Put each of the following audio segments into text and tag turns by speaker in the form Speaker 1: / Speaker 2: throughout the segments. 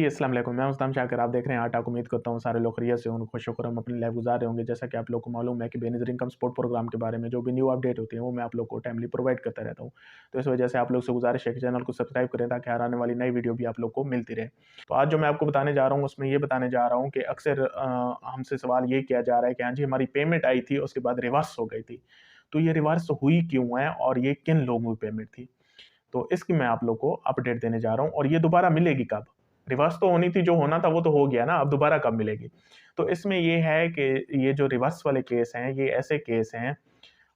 Speaker 1: अस्सलाम वालेकुम। मैं मुस्ताम शाकिर, आप देख रहे हैं आर्ट। उम्मीद करता हूँ सारे लोग खैरियत से होंगे, खुश होकर हम अपनी लाइफ गुजार रहे होंगे। जैसा कि आप लोग को मालूम है कि बेनज़ीर इनकम सपोर्ट प्रोग्राम के बारे में जो भी न्यू अपडेट होती है वो मैं आप लोग को टाइमली प्रोवाइड करता रहता हूँ। तो इस वजह से आप लोग से गुजारिश है कि चैनल को सब्सक्राइब करें ताकि हर आने वाली नई वीडियो भी आप लोग को मिलती रहे। तो आज जो मैं आपको बताने जा रहा हूँ उसमें ये बताने जा रहा हूँ कि अक्सर हमसे सवाल ये किया जा रहा है कि हाँ जी, हमारी पेमेंट आई थी, उसके बाद रिवर्स हो गई थी। तो ये रिवर्स हुई क्यों है और ये किन लोगों की पेमेंट थी? तो इसकी मैं आप लोग को अपडेट देने जा रहा हूँ और ये दोबारा मिलेगी कब? रिवर्स तो होनी थी, जो होना था वो तो हो गया ना, अब दोबारा कब मिलेगी? तो इसमें ये है कि ये जो रिवर्स वाले केस हैं, ये ऐसे केस हैं,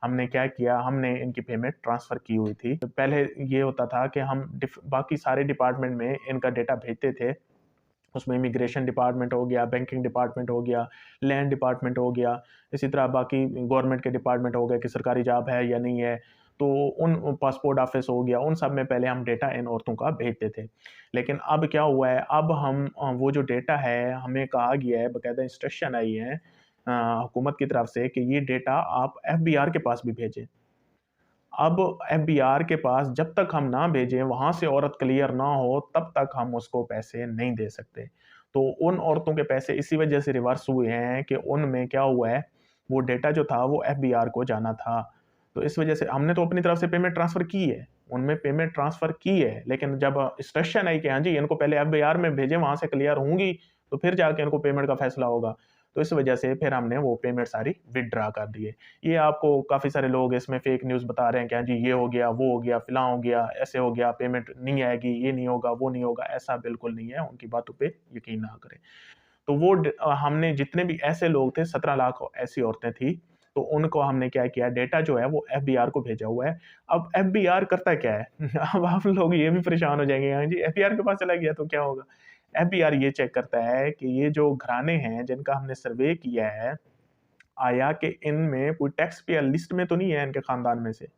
Speaker 1: हमने क्या किया, हमने इनकी पेमेंट ट्रांसफ़र की हुई थी। तो पहले ये होता था कि हम बाकी सारे डिपार्टमेंट में इनका डेटा भेजते थे। उसमें इमिग्रेशन डिपार्टमेंट हो गया, बैंकिंग डिपार्टमेंट हो गया, लैंड डिपार्टमेंट हो गया, इसी तरह बाकी गवर्नमेंट के डिपार्टमेंट हो गए कि सरकारी जॉब है या नहीं है। तो उन पासपोर्ट ऑफिस हो गया, उन सब में पहले हम डेटा इन औरतों का भेजते थे। लेकिन अब क्या हुआ है, अब हम वो जो डेटा है, हमें कहा गया है, बाकायदा इंस्ट्रक्शन आई है हुकूमत की तरफ से कि ये डेटा आप एफबीआर के पास भी भेजें। अब एफबीआर के पास जब तक हम ना भेजें, वहाँ से औरत क्लियर ना हो, तब तक हम उसको पैसे नहीं दे सकते। तो उन औरतों के पैसे इसी वजह से रिवर्स हुए हैं कि उनमें क्या हुआ है, वो डेटा जो था वो एफबीआर को जाना था। तो इस वजह से हमने तो अपनी तरफ से पेमेंट ट्रांसफ़र की है, उनमें पेमेंट ट्रांसफ़र की है, लेकिन जब इंस्ट्रक्शन आई कि हाँ जी, इनको पहले एफबीआर में भेजें, वहाँ से क्लियर होंगी, तो फिर जाके इनको पेमेंट का फैसला होगा। तो इस वजह से फिर हमने वो पेमेंट सारी विथड्रॉ कर दी है। ये आपको काफ़ी सारे लोग इसमें फेक न्यूज़ बता रहे हैं कि हाँ जी, ये हो गया, वो हो गया, फ़लाँ हो गया, ऐसे हो गया, पेमेंट नहीं आएगी, ये नहीं होगा, वो नहीं होगा, ऐसा बिल्कुल नहीं है, उनकी बातों पे यकीन ना करें। तो वो हमने जितने भी ऐसे लोग थे, 17 लाख ऐसी औरतें थी, तो उनको हमने क्या किया, डेटा जो है वो एफबीआर को भेजा हुआ है। अब एफबीआर करता क्या है? अब आप लोग ये भी परेशान हो जाएँगे, हाँ जी, एफबीआर के पास चला गया तो क्या होगा? एफबीआर ये चेक करता है कि ये जो घराने हैं जिनका हमने सर्वे किया है, आया कि इनमें कोई टैक्स पेयर लिस्ट में तो नहीं है इनके खानदान में से,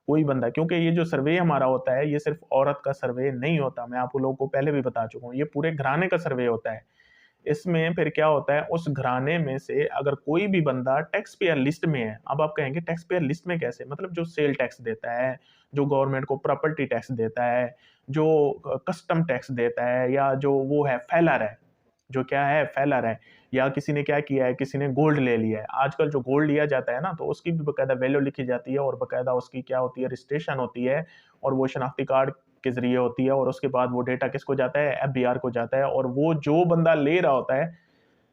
Speaker 1: कोई बंदा, क्योंकि ये जो सर्वे हमारा होता है, ये सिर्फ़ औरत का सर्वे नहीं होता, मैं आप लोगों को पहले भी बता चुका हूँ, ये पूरे घराने का सर्वे होता है। इसमें फिर क्या होता है, उस घराने में से अगर कोई भी बंदा टैक्स पेयर लिस्ट में है, अब आप कहेंगे टैक्स पेयर लिस्ट में कैसे? मतलब जो सेल टैक्स देता है, जो गवर्नमेंट को प्रॉपर्टी टैक्स देता है, जो कस्टम टैक्स देता है, या जो वो है फेलर है, जो क्या है फेलर है, या किसी ने क्या किया है, किसी ने गोल्ड ले लिया है। आजकल जो गोल्ड लिया जाता है ना, तो उसकी भी बाकायदा वैल्यू लिखी जाती है और बाकायदा उसकी क्या होती है, रजिस्ट्रेशन होती है और वो शनाख्ती कार्ड के ज़रिए होती है, और उसके बाद वो डेटा किसको जाता है, एफबीआर को जाता है। और वो जो बंदा ले रहा होता है,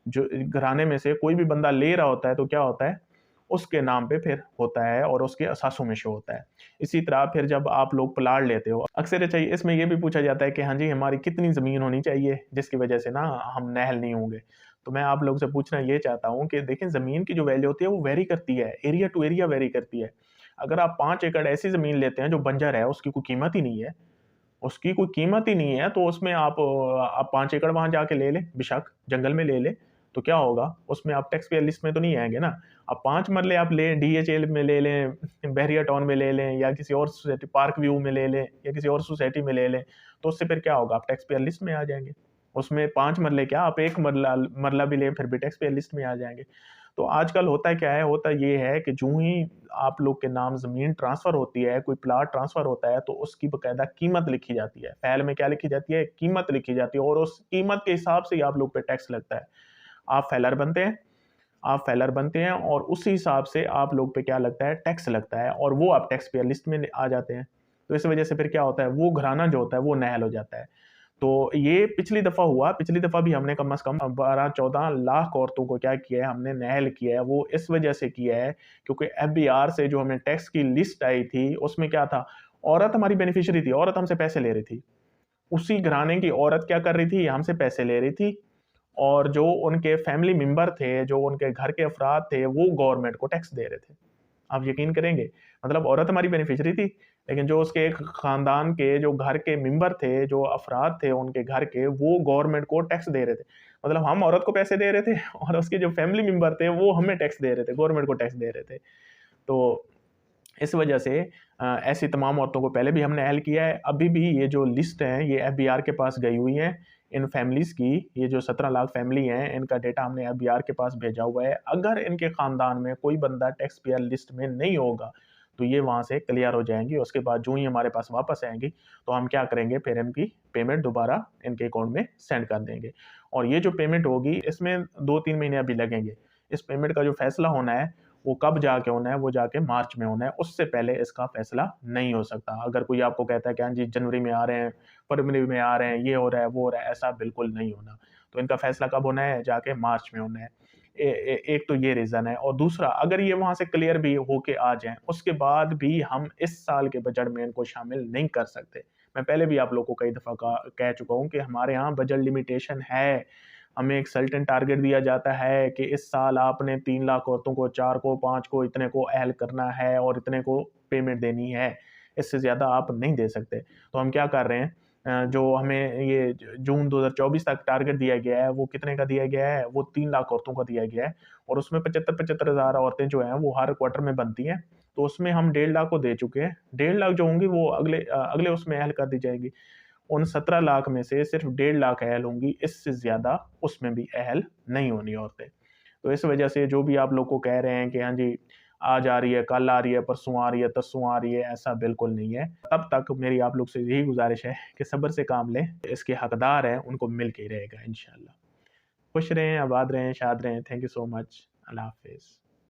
Speaker 1: जो घराने में से कोई भी बंदा ले रहा होता है, तो क्या होता है, उसके नाम पे फिर होता है और उसके असासों में शो होता है। इसी तरह फिर जब आप लोग प्लाट लेते हो, अक्सर चाहिए इसमें ये भी पूछा जाता है कि हाँ जी, हमारी कितनी ज़मीन होनी चाहिए जिसकी वजह से ना हम नहल नहीं होंगे। तो मैं आप लोग से पूछना ये चाहता हूँ कि देखें, ज़मीन की जो वैल्यू होती है वो वेरी करती है, एरिया टू एरिया वेरी करती है। अगर आप 5 एकड़ ऐसी ज़मीन लेते हैं जो बंजर है, उसकी कोई कीमत ही नहीं है, उसकी कोई कीमत ही नहीं है, तो उसमें आप 5 एकड़ वहाँ जाके ले लें, बेशक जंगल में ले लें, तो क्या होगा? उसमें आप टैक्स पेयर लिस्ट में तो नहीं आएँगे ना। अब 5 मरले आप लें, डीएचएल में ले लें, बहरिया टाउन में ले लें, या किसी और सोसाइटी पार्क व्यू में ले लें, या किसी और सोसाइटी में ले लें, तो उससे फिर क्या होगा? आप टैक्स पेयर लिस्ट में आ जाएँगे। उसमें 5 मरले क्या, आप 1 मरला मरला भी लें, फिर भी टैक्स पेयर लिस्ट में आ जाएँगे। तो आजकल होता क्या है, होता ये है कि जूँ ही आप लोग के नाम ज़मीन ट्रांसफ़र होती है, कोई प्लॉट ट्रांसफ़र होता है, तो उसकी बाकायदा कीमत लिखी जाती है। फ़ाइल में क्या लिखी जाती है? कीमत लिखी जाती है, और उस कीमत के हिसाब से ही आप लोग पे टैक्स लगता है। आप फेलर बनते हैं, आप फेलर बनते हैं और उसी हिसाब से आप लोग पे क्या लगता है? टैक्स लगता है, और वो आप टैक्स पेयर लिस्ट में आ जाते हैं। तो इस वजह से फिर क्या होता है? वो घराना जो होता है, वो नहल हो जाता है। तो ये पिछली दफ़ा हुआ, पिछली दफ़ा भी हमने कम से कम 12-14 लाख औरतों को क्या किया है, हमने नहल किया है। वो इस वजह से किया है क्योंकि एफबीआर से जो हमें टैक्स की लिस्ट आई थी, उसमें क्या था? औरत हमारी बेनिफिशियरी थी, औरत हमसे पैसे ले रही थी। उसी घराने की औरत क्या कर रही थी? हमसे पैसे ले रही थी, और जो उनके फैमिली मेंबर थे, जो उनके घर के अफ़राद थे, वो गवर्नमेंट को टैक्स दे रहे थे। आप यकीन करेंगे, मतलब औरत हमारी बेनिफिशियरी थी, लेकिन जो उसके एक खानदान के जो घर के मेंबर थे, जो अफ़राद थे उनके घर के, वो गवर्नमेंट को टैक्स दे रहे थे। मतलब हम औरत को पैसे दे रहे थे और उसके जो फैमिली मेंबर थे, वो हमें टैक्स दे रहे थे, गवर्नमेंट को टैक्स दे रहे थे। तो इस वजह से ऐसी तमाम औरतों को पहले भी हमने अहल किया है। अभी भी ये जो लिस्ट है, ये एफबीआर के पास गई हुई हैं, इन फैमिलीज़ की। ये जो 17 लाख फैमिली हैं, इनका डेटा हमने एफबीआर के पास भेजा हुआ है। अगर इनके ख़ानदान में कोई बंदा टैक्स पेयर लिस्ट में नहीं होगा, तो ये वहाँ से क्लियर हो जाएंगी। उसके बाद जो ही हमारे पास वापस आएंगी तो हम क्या करेंगे, फिर इनकी पेमेंट दोबारा इनके अकाउंट में सेंड कर देंगे। और ये जो पेमेंट होगी इसमें 2-3 महीने अभी लगेंगे। इस पेमेंट का जो फैसला होना है वो कब जाके होना है, वो जाके मार्च में होना है, उससे पहले इसका फैसला नहीं हो सकता। अगर कोई आपको कहता है कि हाँ जी जनवरी में आ रहे हैं, फरवरी में आ रहे हैं, ये हो रहा है वो हो रहा है, ऐसा बिल्कुल नहीं होना। तो इनका फैसला कब होना है, जाके मार्च में होना है। एक तो ये रीज़न है। और दूसरा, अगर ये वहाँ से क्लियर भी होके आ जाएँ, उसके बाद भी हम इस साल के बजट में इनको शामिल नहीं कर सकते। मैं पहले भी आप लोगों को कई दफ़ा कह चुका हूँ कि हमारे यहाँ बजट लिमिटेशन है। हमें एक सर्टेन टारगेट दिया जाता है कि इस साल आपने 3 लाख औरतों को, 4 को, 5 को, इतने को अहल करना है और इतने को पेमेंट देनी है। इससे ज़्यादा आप नहीं दे सकते। तो हम क्या कर रहे हैं, जो हमें ये जून 2024 तक टारगेट दिया गया है, वो कितने का दिया गया है? वो 3 लाख औरतों का दिया गया है। और उसमें 75-75 हज़ार औरतें जो हैं वो हर क्वार्टर में बनती हैं। तो उसमें हम 1.5 लाख को दे चुके हैं। 1.5 लाख जो होंगी वो अगले उसमें अहल कर दी जाएगी। उन 17 लाख में से सिर्फ 1.5 लाख अहल होंगी, इससे ज़्यादा उसमें भी अहल नहीं होनी औरतें। तो इस वजह से जो भी आप लोग को कह रहे हैं कि हाँ जी, आज आ रही है, कल आ रही है, परसों आ रही है, तरसों आ रही है, ऐसा बिल्कुल नहीं है। तब तक मेरी आप लोग से यही गुज़ारिश है कि सब्र से काम लें, इसके हकदार हैं, उनको मिल के ही रहेगा इंशाअल्लाह। खुश रहें, आबाद रहें, शाद रहें। Thank you so much. अल्लाह हाफ़िज़।